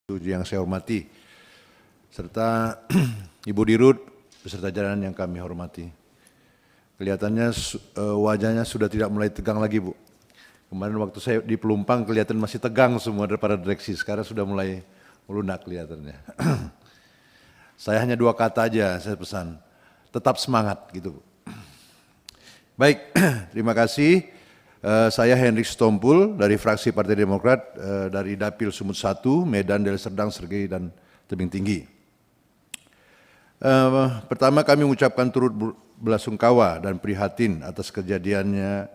yang saya hormati, serta Ibu Dirut beserta jajaran yang kami hormati. Kelihatannya wajahnya sudah tidak mulai tegang lagi, Bu. Kemarin waktu saya di Pelumpang kelihatan masih tegang semua daripada direksi, sekarang sudah mulai melunak kelihatannya. Saya hanya 2 kata aja saya pesan, tetap semangat gitu, Bu. Baik, terima kasih. Saya Henrik Sitompul dari fraksi Partai Demokrat dari Dapil Sumut 1, Medan, Deli Serdang, Sergei, dan Tebing Tinggi. Pertama kami mengucapkan turut belasungkawa dan prihatin atas kejadiannya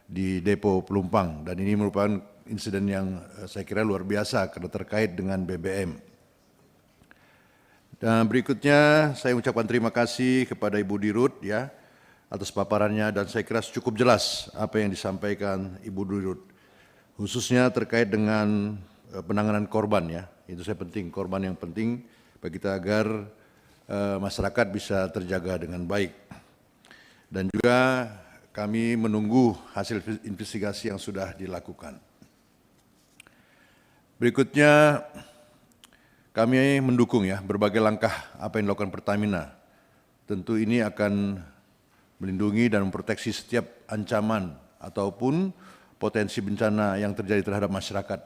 di Depo Pelumpang, dan ini merupakan insiden yang saya kira luar biasa karena terkait dengan BBM. Dan berikutnya saya ucapkan terima kasih kepada Ibu Dirut ya atas paparannya, dan saya kira cukup jelas apa yang disampaikan Ibu Dirut, khususnya terkait dengan penanganan korban ya. Itu saya penting, korban yang penting bagi kita agar masyarakat bisa terjaga dengan baik. Dan juga kami menunggu hasil investigasi yang sudah dilakukan. Berikutnya kami mendukung ya berbagai langkah apa yang dilakukan Pertamina. Tentu ini akan melindungi dan memproteksi setiap ancaman ataupun potensi bencana yang terjadi terhadap masyarakat.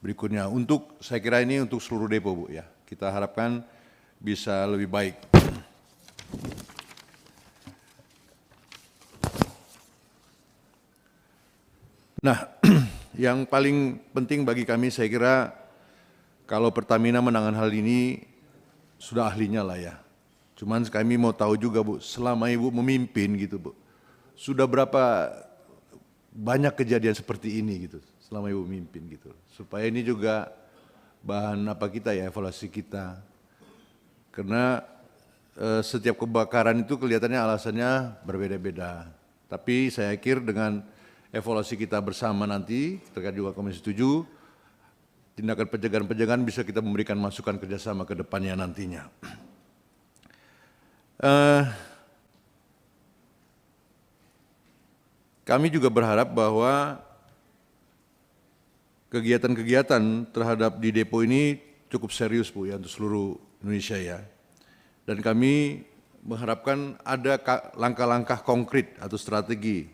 Berikutnya, saya kira ini untuk seluruh depo, Bu ya. Kita harapkan bisa lebih baik. Nah, yang paling penting bagi kami saya kira kalau Pertamina menangani hal ini sudah ahlinya lah ya. Cuman kami mau tahu juga, Bu, selama Ibu memimpin gitu, Bu, sudah berapa banyak kejadian seperti ini gitu, selama Ibu memimpin gitu. Supaya ini juga bahan apa kita ya, evaluasi kita. Karena setiap kebakaran itu kelihatannya alasannya berbeda-beda. Tapi saya kira dengan evaluasi kita bersama nanti, terkait juga Komisi 7, tindakan pencegahan-pencegahan bisa kita memberikan masukan kerjasama ke depannya nantinya. Kami juga berharap bahwa kegiatan-kegiatan terhadap di depo ini cukup serius, Bu, ya, untuk seluruh Indonesia ya. Dan kami mengharapkan ada langkah-langkah konkret atau strategi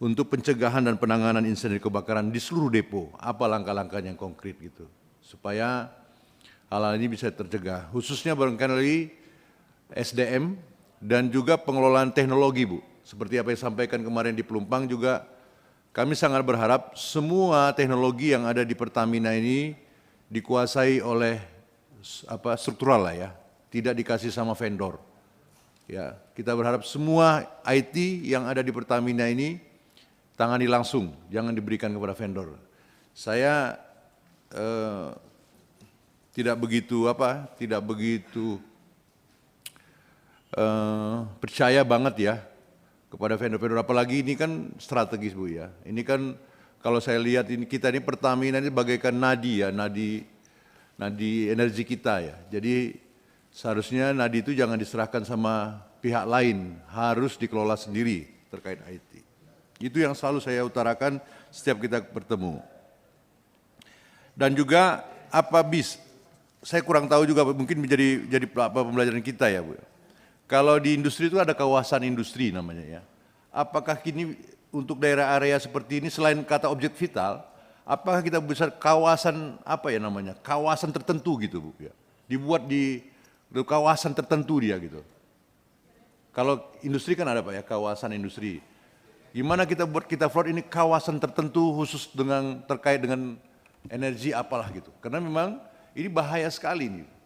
untuk pencegahan dan penanganan insiden kebakaran di seluruh depo. Apa langkah-langkah yang konkret gitu, supaya hal-hal ini bisa tercegah, khususnya barangkali SDM dan juga pengelolaan teknologi, Bu. Seperti apa yang disampaikan kemarin di Pelumpang juga, kami sangat berharap semua teknologi yang ada di Pertamina ini dikuasai oleh struktural lah ya, tidak dikasih sama vendor. Ya, kita berharap semua IT yang ada di Pertamina ini tangani langsung, jangan diberikan kepada vendor. Saya tidak begitu percaya banget ya kepada vendor-vendor, apalagi ini kan strategis, Bu ya. Ini kan kalau saya lihat ini kita ini Pertamina ini bagaikan nadi ya, nadi energi kita ya. Jadi seharusnya nadi itu jangan diserahkan sama pihak lain, harus dikelola sendiri terkait IT. Itu yang selalu saya utarakan setiap kita bertemu. Dan juga saya kurang tahu juga, mungkin menjadi pembelajaran kita ya, Bu. Kalau di industri itu ada kawasan industri namanya ya. Apakah kini untuk daerah area seperti ini selain kata objek vital, apakah kita bisa kawasan kawasan tertentu gitu, Bu ya. Dibuat di kawasan tertentu dia gitu. Kalau industri kan ada Pak ya, kawasan industri. Gimana kita buat ini kawasan tertentu khusus terkait dengan energi apalah gitu. Karena memang ini bahaya sekali nih.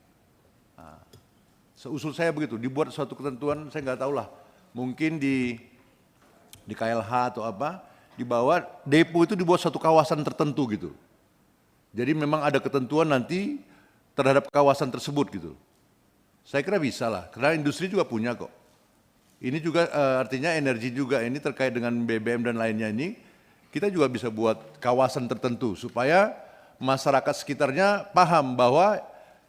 Seusul saya begitu, dibuat suatu ketentuan, saya nggak tahu lah, mungkin di KLH atau apa, di bawah depo itu dibuat satu kawasan tertentu gitu. Jadi memang ada ketentuan nanti terhadap kawasan tersebut gitu. Saya kira bisa lah, karena industri juga punya kok. Ini juga artinya energi juga ini terkait dengan BBM dan lainnya ini, kita juga bisa buat kawasan tertentu supaya masyarakat sekitarnya paham bahwa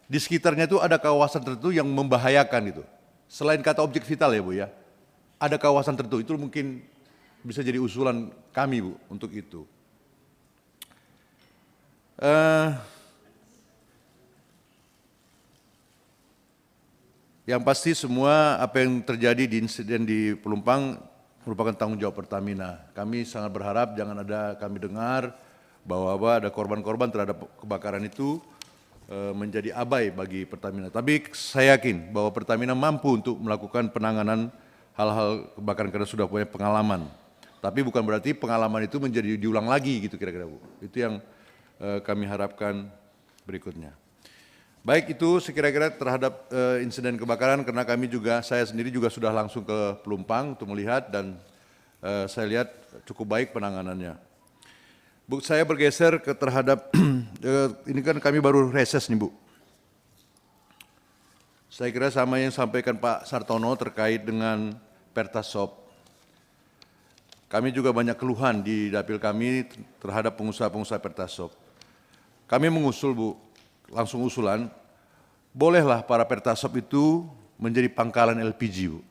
di sekitarnya itu ada kawasan tertentu yang membahayakan gitu. Selain kata objek vital ya, Bu ya, ada kawasan tertentu, itu mungkin bisa jadi usulan kami, Bu, untuk itu. Yang pasti semua apa yang terjadi di insiden di Pelumpang merupakan tanggung jawab Pertamina. Kami sangat berharap jangan ada kami dengar bahwa ada korban-korban terhadap kebakaran itu menjadi abai bagi Pertamina. Tapi saya yakin bahwa Pertamina mampu untuk melakukan penanganan hal-hal kebakaran karena sudah punya pengalaman. Tapi bukan berarti pengalaman itu menjadi diulang lagi gitu kira-kira Bu. Itu yang kami harapkan berikutnya. Baik, itu sekira-kira terhadap insiden kebakaran karena kami juga, saya sendiri juga sudah langsung ke Pelumpang untuk melihat dan saya lihat cukup baik penanganannya. Bu, saya bergeser ke terhadap, ini kan kami baru reses nih Bu. Saya kira sama yang sampaikan Pak Sartono terkait dengan Pertasop. Kami juga banyak keluhan di dapil kami terhadap pengusaha-pengusaha Pertasop. Kami mengusul Bu, langsung usulan, bolehlah para Pertasop itu menjadi pangkalan LPG, Bu.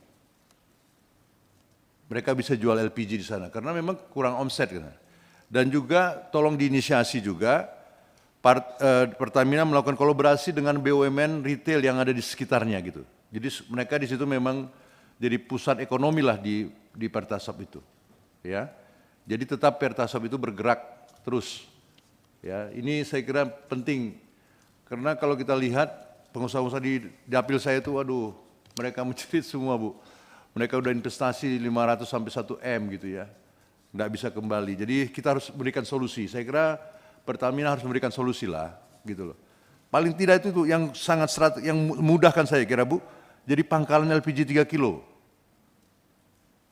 Mereka bisa jual LPG di sana, karena memang kurang omset. Dan juga tolong diinisiasi juga, Pertamina melakukan kolaborasi dengan BUMN retail yang ada di sekitarnya gitu. Jadi mereka di situ memang jadi pusat ekonomi lah di Pertasop itu. Ya, jadi tetap Pertasop itu bergerak terus. Ya, ini saya kira penting. Karena kalau kita lihat pengusaha-pengusaha di dapil saya itu, waduh, mereka mencerit semua Bu. Mereka udah investasi 500 sampai 1 M gitu ya, nggak bisa kembali. Jadi kita harus berikan solusi. Saya kira Pertamina harus memberikan solusi lah, gitu loh. Paling tidak itu tuh yang sangat yang memudahkan saya kira Bu, jadi pangkalan LPG 3 kilo.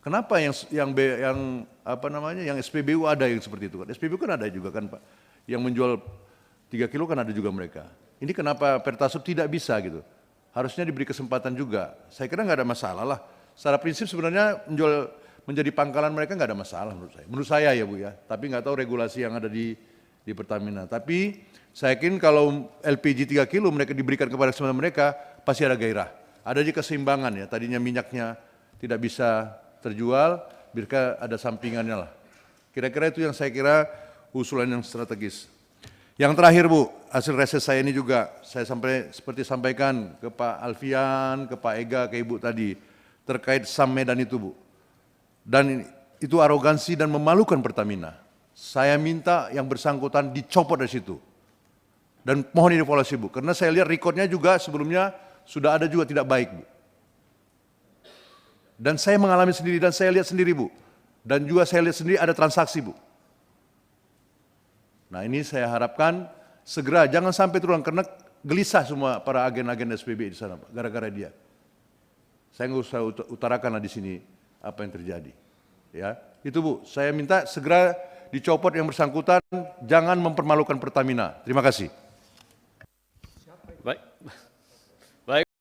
Kenapa yang SPBU ada yang seperti itu kan? SPBU kan ada juga kan Pak, yang menjual 3 kilo kan ada juga mereka. Ini kenapa Pertasop tidak bisa gitu? Harusnya diberi kesempatan juga. Saya kira nggak ada masalah lah. Secara prinsip sebenarnya menjadi pangkalan mereka nggak ada masalah menurut saya. Menurut saya ya Bu ya. Tapi nggak tahu regulasi yang ada di Pertamina. Tapi saya yakin kalau LPG 3 kilo mereka diberikan kepada semua mereka pasti ada gairah. Ada juga keseimbangan ya. Tadinya minyaknya tidak bisa terjual, biarkan ada sampingannya lah. Kira-kira itu yang saya kira usulan yang strategis. Yang terakhir Bu, hasil reses saya ini juga saya seperti sampaikan ke Pak Alfian, ke Pak Ega, ke Ibu tadi terkait SAM Medan itu Bu. Dan itu arogansi dan memalukan Pertamina. Saya minta yang bersangkutan dicopot dari situ. Dan mohon dievaluasi Bu, karena saya lihat rekodnya juga sebelumnya sudah ada juga tidak baik Bu. Dan saya mengalami sendiri dan saya lihat sendiri Bu. Dan juga saya lihat sendiri ada transaksi Bu. Nah ini saya harapkan segera jangan sampai terulang karena gelisah semua para agen-agen SPB di sana Pak, gara-gara dia. Saya nggak usah utarakanlah di sini apa yang terjadi. Ya, itu Bu, saya minta segera dicopot yang bersangkutan, jangan mempermalukan Pertamina. Terima kasih. Baik.